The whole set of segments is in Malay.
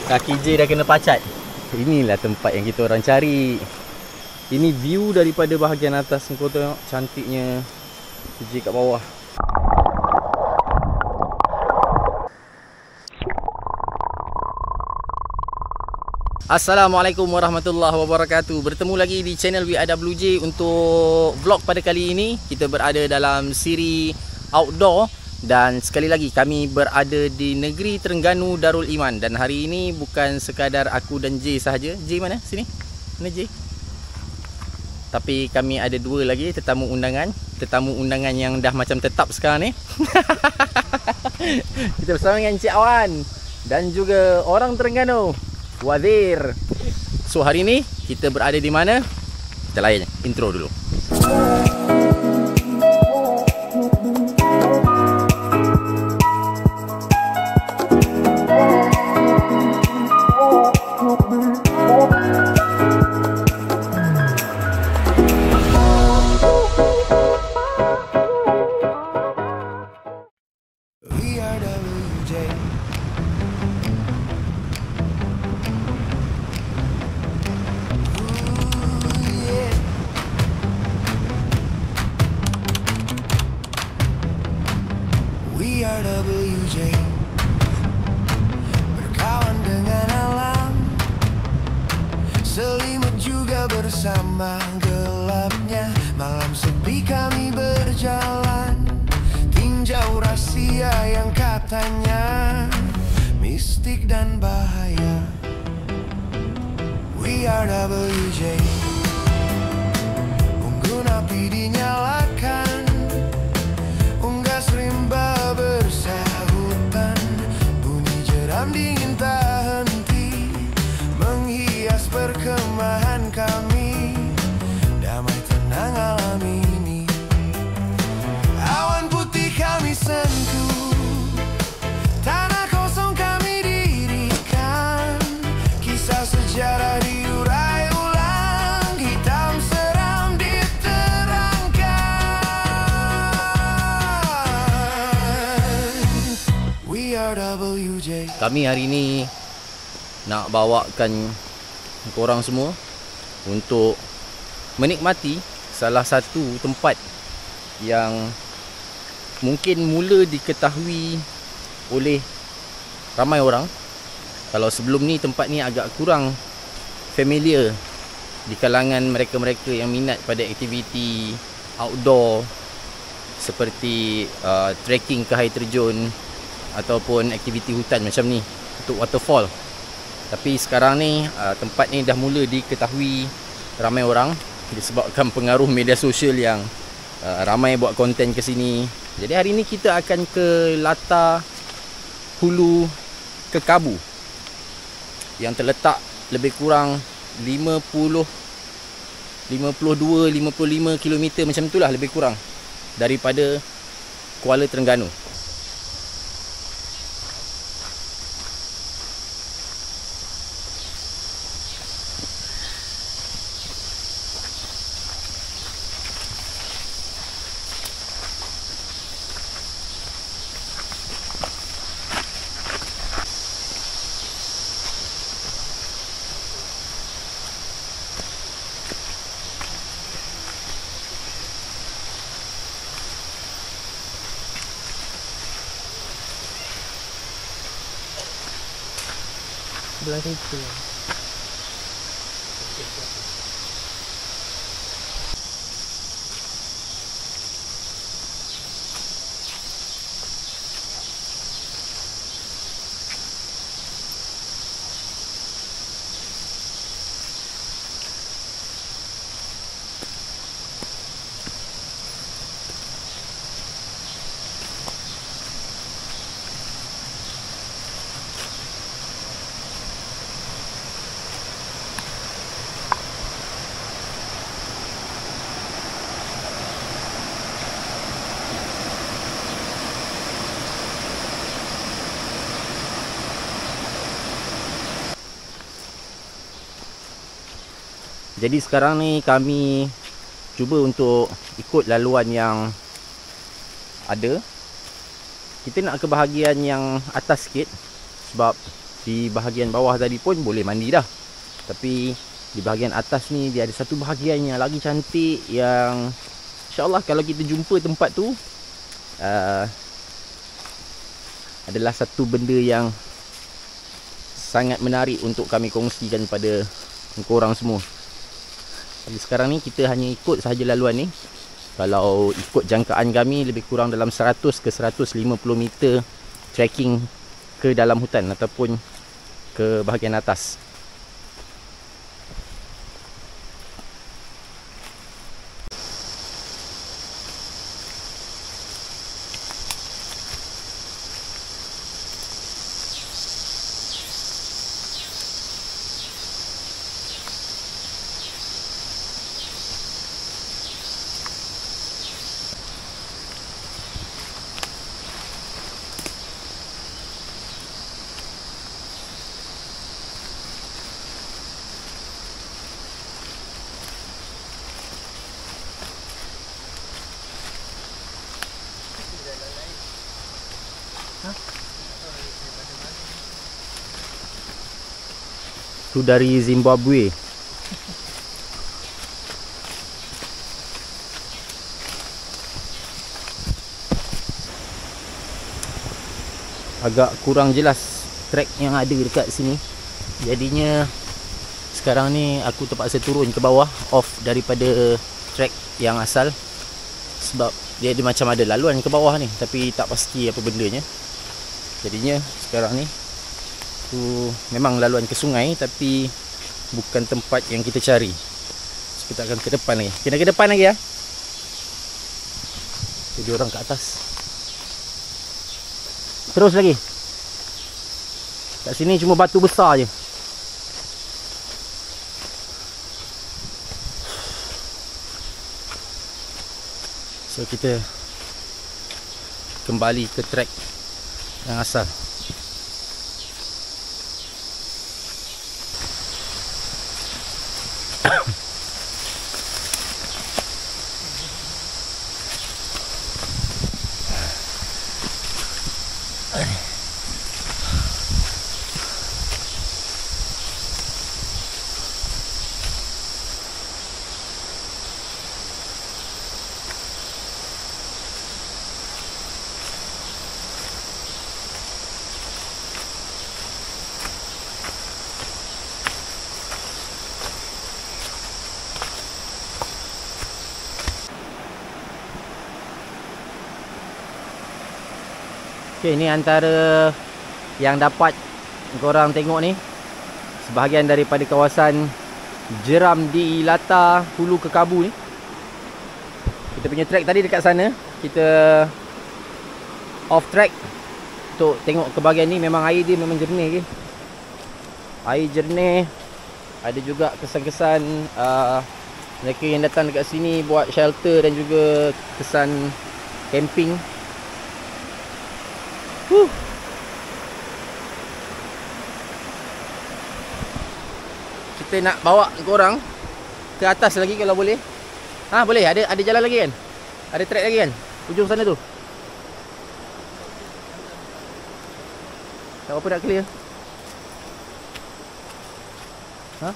Kaki J dah kena pacat. Inilah tempat yang kita orang cari. Ini view daripada bahagian atas. Kau tengok cantiknya J kat bawah. Assalamualaikum warahmatullahi wabarakatuh. Bertemu lagi di channel WIWJ. Untuk vlog pada kali ini, kita berada dalam siri outdoor. Dan sekali lagi kami berada di negeri Terengganu Darul Iman. Dan hari ini bukan sekadar aku dan J sahaja. J mana? Sini. Mana J? Tapi kami ada dua lagi tetamu undangan. Tetamu undangan yang dah macam tetap sekarang ni. Kita bersama dengan Encik Awan dan juga orang Terengganu, Wazir. So hari ni kita berada di mana? Kita layan intro dulu. WIWJ, berkawan dengan alam, selimut juga bersama gelapnya. Malam sepi kami berjalan, tinjau rahasia yang katanya mistik dan bahaya. WIWJ, unggun api dinyalakan, unggas rimba bersahutan, bunyi jeram dingin tak henti menghias perkemahan kami. Damai tenang alam ini, awan putih kami sentuh, tanah kosong kami dirikan, kisah sejarah diurai ulang, hitam seram diterangkan. WIWJ. Kami hari ini nak bawakan korang semua untuk menikmati salah satu tempat yang mungkin mula diketahui oleh ramai orang. Kalau sebelum ni tempat ni agak kurang familiar di kalangan mereka-mereka yang minat pada aktiviti outdoor seperti trekking ke air terjun ataupun aktiviti hutan macam ni untuk waterfall. Tapi sekarang ni tempat ni dah mula diketahui ramai orang disebabkan pengaruh media sosial yang ramai buat konten ke sini. Jadi hari ni kita akan ke latar Hulu Kekabu yang terletak lebih kurang 52-55 km macam itulah lebih kurang daripada Kuala Terengganu. Belah situ. Jadi sekarang ni kami cuba untuk ikut laluan yang ada. Kita nak ke bahagian yang atas sikit sebab Di bahagian bawah tadi pun boleh mandi dah. Tapi di bahagian atas ni dia ada satu bahagian yang lagi cantik, yang InsyaAllah kalau kita jumpa tempat tu adalah satu benda yang sangat menarik untuk kami kongsikan pada korang semua. Jadi sekarang ni kita hanya ikut sahaja laluan ni. Kalau ikut jangkaan kami, lebih kurang dalam 100 ke 150 meter trekking ke dalam hutan ataupun ke bahagian atas. Tu dari Zimbabwe. Agak kurang jelas trek yang ada dekat sini. Jadinya sekarang ni aku terpaksa turun ke bawah, off daripada trek yang asal. Sebab dia ada macam ada laluan ke bawah ni, tapi tak pasti apa bendanya. Jadinya sekarang ni tu memang laluan ke sungai, tapi bukan tempat yang kita cari. So, kita akan ke depan lagi. Kena ke depan lagi ya. Jadi orang kat atas. Terus lagi. Kat sini cuma batu besar je. So kita kembali ke trek yang asal. Okay, ni antara yang dapat korang tengok ni, sebahagian daripada kawasan Jeram di Lata Hulu Kekabu ni. Kita punya track tadi dekat sana. Kita off track untuk tengok ke bahagian ni. Memang air dia memang jernih, okay? Air jernih. Ada juga kesan-kesan mereka yang datang dekat sini buat shelter dan juga kesan camping. Kita nak bawa korang ke atas lagi kalau boleh. Ha, boleh? Ada jalan lagi kan? Ada track lagi kan? Ujung sana tu. Tak apa, nak clear. Ha?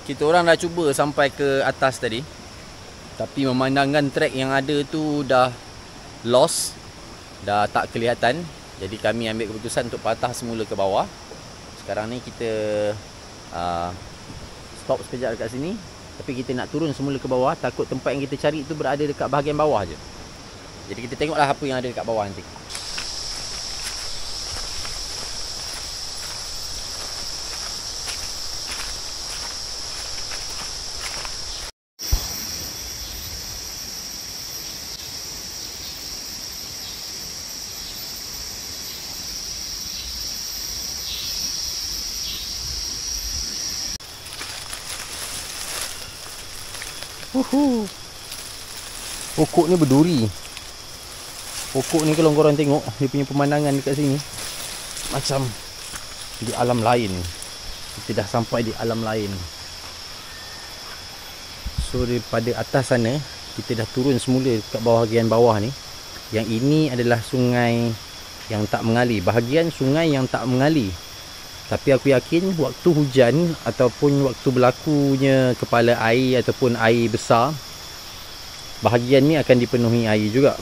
Kita orang dah cuba sampai ke atas tadi, tapi memandangkan trek yang ada tu dah lost, dah tak kelihatan. Jadi kami ambil keputusan untuk patah semula ke bawah. Sekarang ni kita stop sekejap dekat sini, tapi kita nak turun semula ke bawah. Takut tempat yang kita cari tu berada dekat bahagian bawah je. Jadi kita tengoklah apa yang ada dekat bawah nanti. Pokok ni berduri. Pokok ni kalau korang tengok dia punya pemandangan dekat sini macam di alam lain. Kita dah sampai di alam lain. So daripada atas sana kita dah turun semula dekat bahagian bawah ni. Yang ini adalah sungai yang tak mengalir, bahagian sungai yang tak mengalir. Tapi aku yakin waktu hujan ataupun waktu berlakunya kepala air ataupun air besar, bahagian ni akan dipenuhi air juga.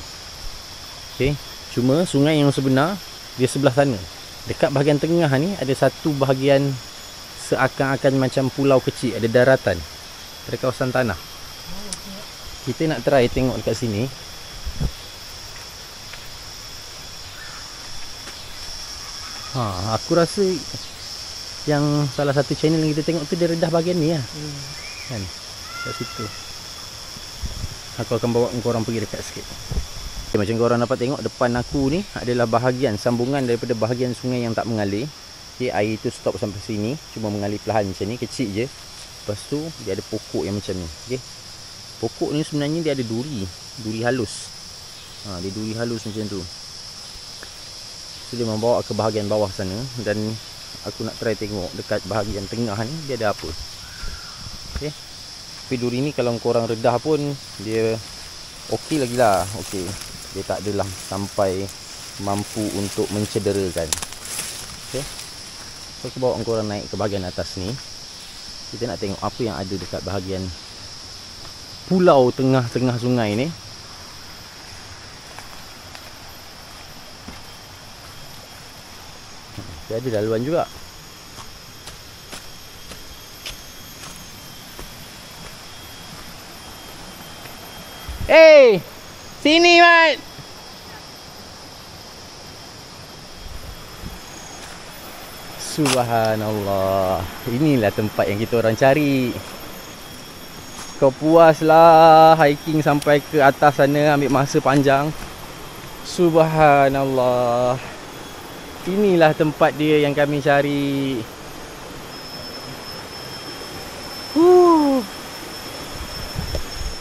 Okey, cuma sungai yang sebenar dia sebelah sana. Dekat bahagian tengah ni ada satu bahagian seakan-akan macam pulau kecil, ada daratan, ada kawasan tanah. Kita nak try tengok dekat sini. Aku rasa yang salah satu channel yang kita tengok tu dia redah bahagian ni lah. Kan? Kat situ. Aku akan bawa korang pergi dekat sikit. Okay, macam korang dapat tengok depan aku ni adalah bahagian sambungan daripada bahagian sungai yang tak mengalir. Okay, air tu stop sampai sini, cuma mengalir perlahan macam ni, kecil je. Lepas tu dia ada pokok yang macam ni. Okay. Pokok ni sebenarnya dia ada duri, duri halus. Dia duri halus macam tu. So dia membawa ke bahagian bawah sana. Dan aku nak try tengok dekat bahagian tengah ni dia ada apa. Okay. Tapi duri ni kalau korang redah pun dia okey lagi lah. Okey, dia tak adalah sampai mampu untuk mencederakan. Okay. So aku bawa korang naik ke bahagian atas ni. Kita nak tengok apa yang ada dekat bahagian pulau tengah-tengah sungai ni. Dia ada laluan juga. Sini Mat. Subhanallah. Inilah tempat yang kita orang cari. Kau puaslah hiking sampai ke atas sana, ambil masa panjang. Subhanallah. Inilah tempat dia yang kami cari.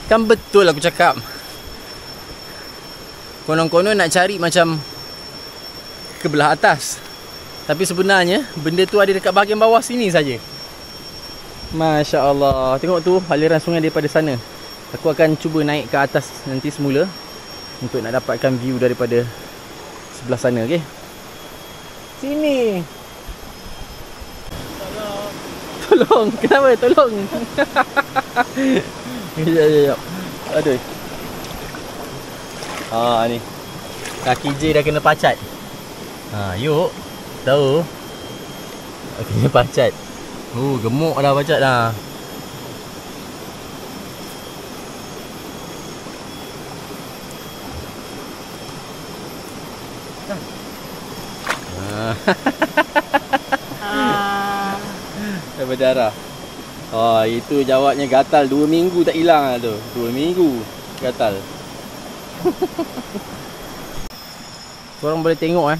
Kan betul aku cakap. Konon-konon nak cari macam ke belah atas. Tapi sebenarnya benda tu ada dekat bahagian bawah sini saja. Masya Allah. Tengok tu aliran sungai daripada sana. Aku akan cuba naik ke atas nanti semula untuk nak dapatkan view daripada sebelah sana. Okay? Sini. Tolong. Kenapa? Tolong. Ya. Aduh. Ni. Kaki J dah kena pacat. Yuk. Tahu. Kena pacat. Gemuk dah pacat dah. Dah berdarah. Itu jawabnya gatal 2 minggu tak hilang lah tu. 2 minggu gatal. Korang boleh tengok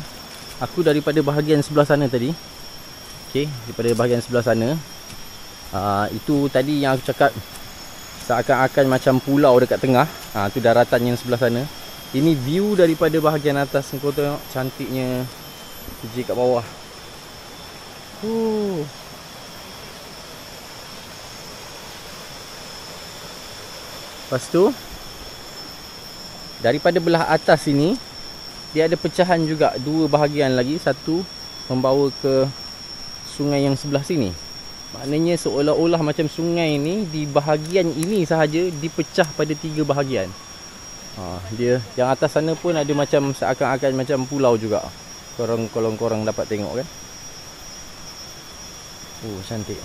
aku daripada bahagian sebelah sana tadi. Okey, daripada bahagian sebelah sana. Itu tadi yang aku cakap seakan-akan macam pulau dekat tengah. Tu daratan yang sebelah sana. Ini view daripada bahagian atas. Kau tengok cantiknya je kat bawah. Lepas tu daripada belah atas sini dia ada pecahan juga 2 bahagian lagi. Satu membawa ke sungai yang sebelah sini. Maknanya seolah-olah macam sungai ni di bahagian ini sahaja dipecah pada 3 bahagian. Dia yang atas sana pun ada macam seakan-akan macam pulau juga. Korang dapat tengok kan. Cantik.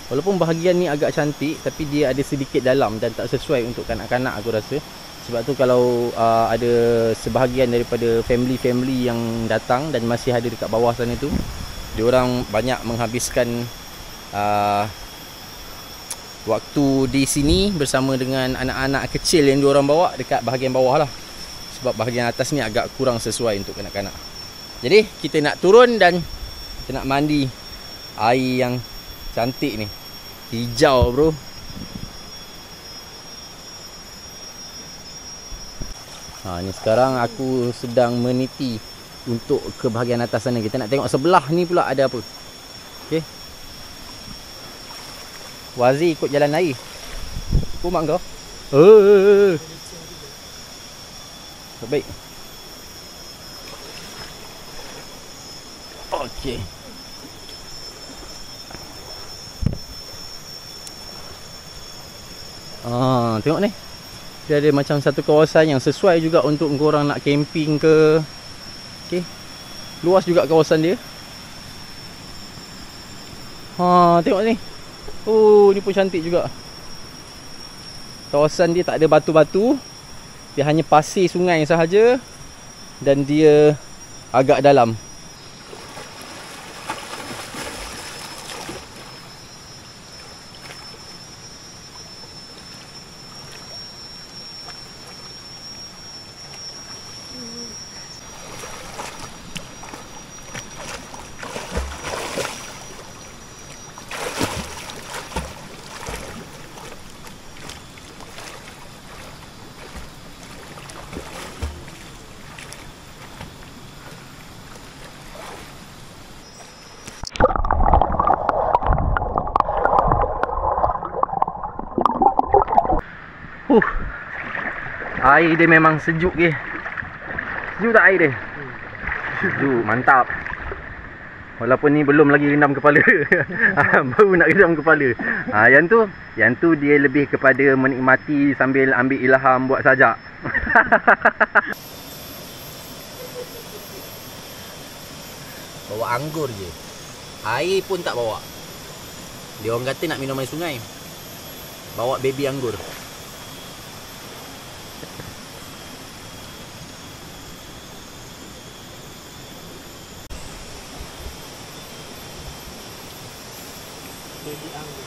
Walaupun bahagian ni agak cantik, tapi dia ada sedikit dalam dan tak sesuai untuk kanak-kanak aku rasa. Sebab tu kalau ada sebahagian daripada family-family yang datang dan masih ada dekat bawah sana tu, diorang banyak menghabiskan waktu di sini bersama dengan anak-anak kecil yang diorang bawa dekat bahagian bawah lah. Sebab bahagian atas ni agak kurang sesuai untuk kanak-kanak. Jadi kita nak turun dan kita nak mandi air yang Cantik ni. Hijau bro. Ni sekarang aku sedang meniti untuk ke bahagian atas sana. Kita nak tengok sebelah ni pula ada apa. Okey. Wazi ikut jalan air. Apa mak kau? Baik. Okey. Tengok ni. Dia ada macam satu kawasan yang sesuai juga untuk korang nak camping ke. Okey. Luas juga kawasan dia. Tengok ni. Ni pun cantik juga. Kawasan dia tak ada batu-batu. Dia hanya pasir sungai sahaja. Dan dia agak dalam. Air dia memang sejuk ke. Sejuk tak air dia? Sejuk, mantap. Walaupun ni belum lagi rendam kepala. Baru nak rendam kepala. Yang tu dia lebih kepada menikmati sambil ambil ilham buat sajak. Bawa anggur je. Air pun tak bawa. Dia orang kata nak minum air sungai. Bawa baby anggur. Baby anggur.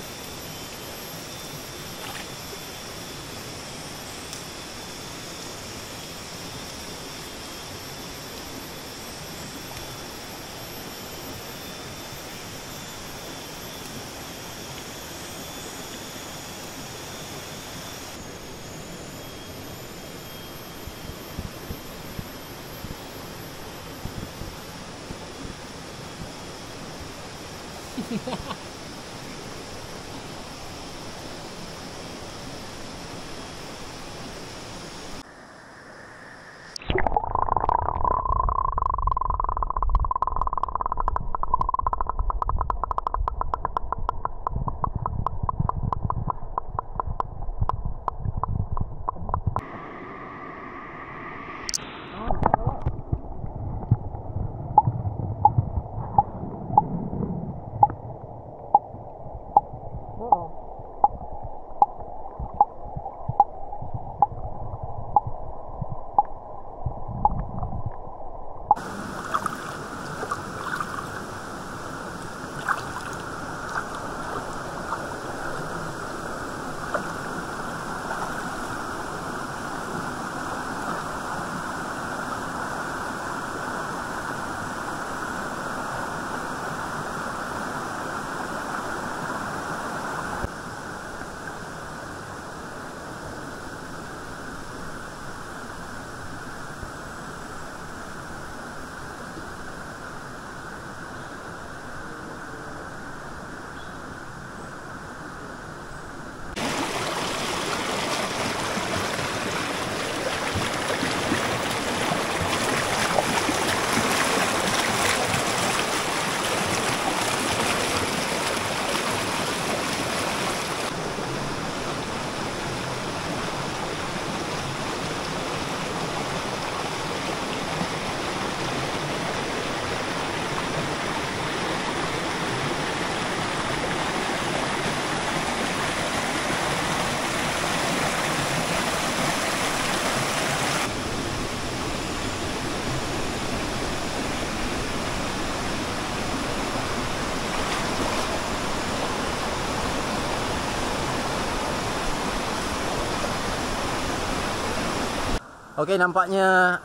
Okey, nampaknya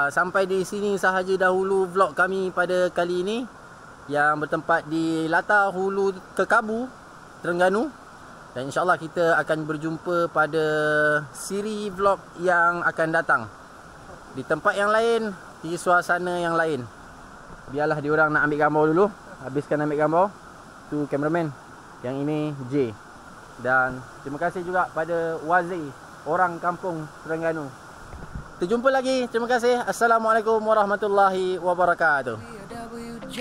sampai di sini sahaja dahulu vlog kami pada kali ini. yang bertempat di latar hulu Kekabu, Terengganu. Dan insyaAllah kita akan berjumpa pada siri vlog yang akan datang di tempat yang lain, di suasana yang lain. Biarlah diorang nak ambil gambar dulu. Habiskan ambil gambar. Tu cameraman. Yang ini J. Dan terima kasih juga pada Wazir, orang kampung Terengganu. Terjumpa lagi. Terima kasih. Assalamualaikum warahmatullahi wabarakatuh. WJ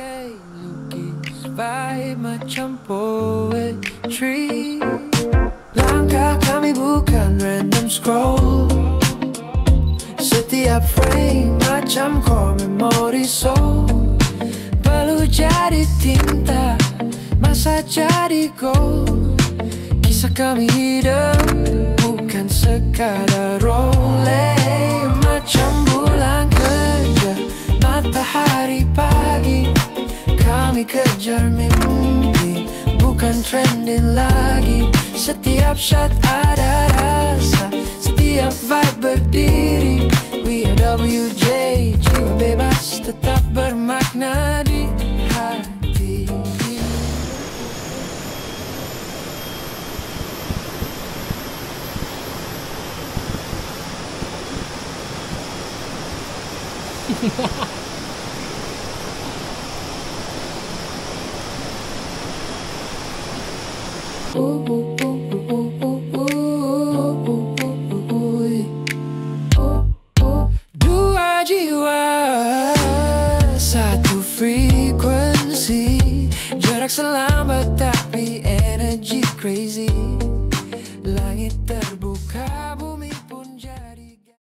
lukis vibe macam poetry. Langkah kami bukan random scroll. Setiap frame macam core memory soul. Perlu jadi tinta, masa jadi gold. Kisah kami hidup bukan sekadar role. Macam bulan kerja, matahari pagi. Kami kejar mimpi, bukan trending lagi. Setiap shot ada rasa, setiap vibe berdiri. We are WJ, jiwa bebas tetap bermakna di hati. Ooh.